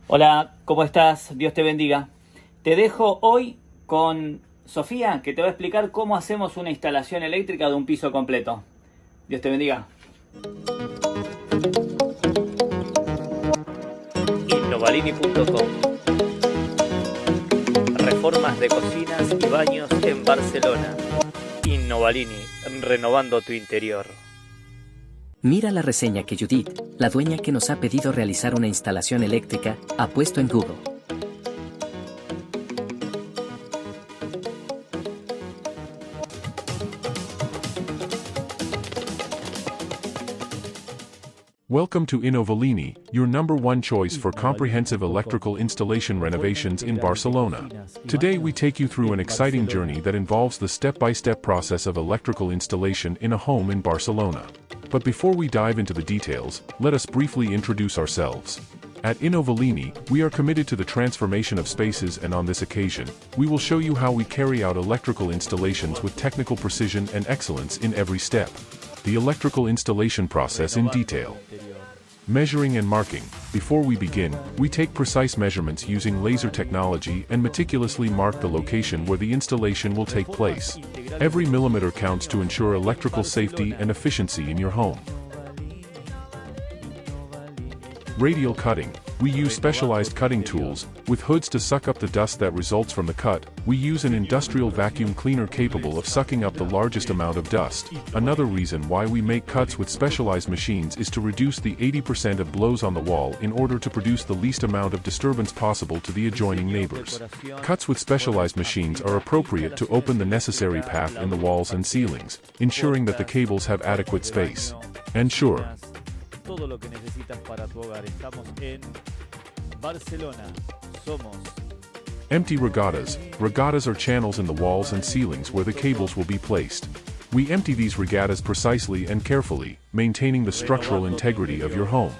Hola, ¿cómo estás? Dios te bendiga. Te dejo hoy con Sofía, que te va a explicar cómo hacemos una instalación eléctrica de un piso completo. Dios te bendiga. Innovalini.com. Reformas de cocinas y baños en Barcelona. Innovalini, renovando tu interior. Mira la reseña que Judith, la dueña que nos ha pedido realizar una instalación eléctrica, ha puesto en Google. Welcome to Innovalini, your #1 choice for comprehensive electrical installation renovations in Barcelona. Today we take you through an exciting journey that involves the step-by-step process of electrical installation in a home in Barcelona. But before we dive into the details, let us briefly introduce ourselves. At Innovalini, we are committed to the transformation of spaces, and on this occasion, we will show you how we carry out electrical installations with technical precision and excellence in every step. The electrical installation process in detail. Measuring and marking. Before we begin, we take precise measurements using laser technology and meticulously mark the location where the installation will take place. Every millimeter counts to ensure electrical safety and efficiency in your home. Radial cutting. We use specialized cutting tools, with hoods to suck up the dust that results from the cut. We use an industrial vacuum cleaner capable of sucking up the largest amount of dust. Another reason why we make cuts with specialized machines is to reduce the 80% of blows on the wall in order to produce the least amount of disturbance possible to the adjoining neighbors. Cuts with specialized machines are appropriate to open the necessary path in the walls and ceilings, ensuring that the cables have adequate space. And sure, todo lo que necesitas para tu hogar. Estamos en Barcelona. Somos empty regattas. Regattas are channels in the walls and ceilings where the cables will be placed. We empty these regattas precisely and carefully, maintaining the structural integrity of your home.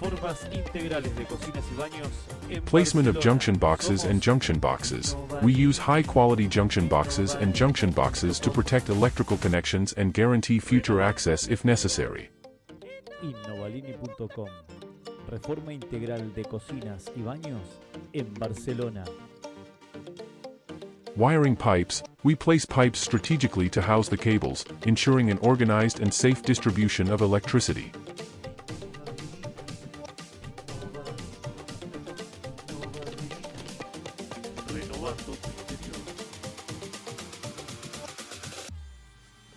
reformas integrales de cocinas y baños en Placement of Barcelona. junction boxes and junction boxes. We use high-quality junction boxes and junction boxes to protect electrical connections and guarantee future access if necessary. Innovalini.com. Reforma integral de cocinas y baños en Barcelona. Wiring pipes. We place pipes strategically to house the cables, ensuring an organized and safe distribution of electricity.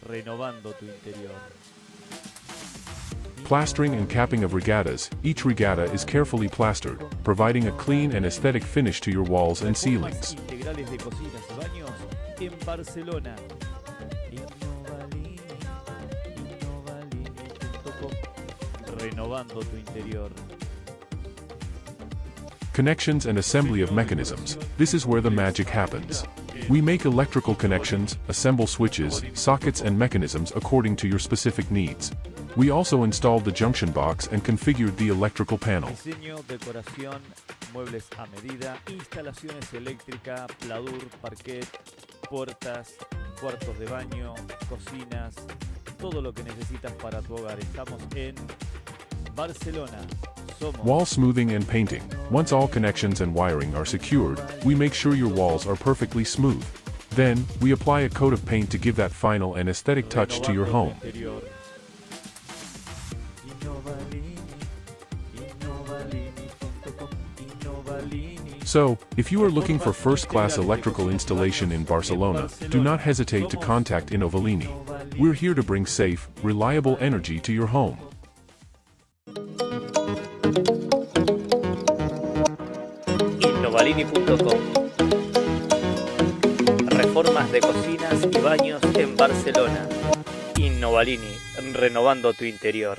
Renovando tu interior. Plastering and capping of regattas. Each regatta is carefully plastered, providing a clean and aesthetic finish to your walls and ceilings. Integrales de cocinas y baños en Barcelona. Innovalini.com. Renovando tu interior. Connections and assembly of mechanisms. This is where the magic happens. We make electrical connections, assemble switches, sockets and mechanisms according to your specific needs. We also installed the junction box and configured the electrical panel. Diseño, decoración, muebles a medida, instalaciones eléctricas, pladur, parquet, puertas, cuartos de baño, cocinas, todo lo que necesitas para tu hogar. Estamos en Barcelona. Somos Wall smoothing and painting. Once all connections and wiring are secured, we make sure your walls are perfectly smooth. Then, we apply a coat of paint to give that final and aesthetic touch to your home. interior. So, if you are looking for first-class electrical installation in Barcelona, do not hesitate to contact Innovalini. We're here to bring safe, reliable energy to your home. Innovalini.com. Reformas de cocinas y baños en Barcelona. Innovalini, renovando tu interior.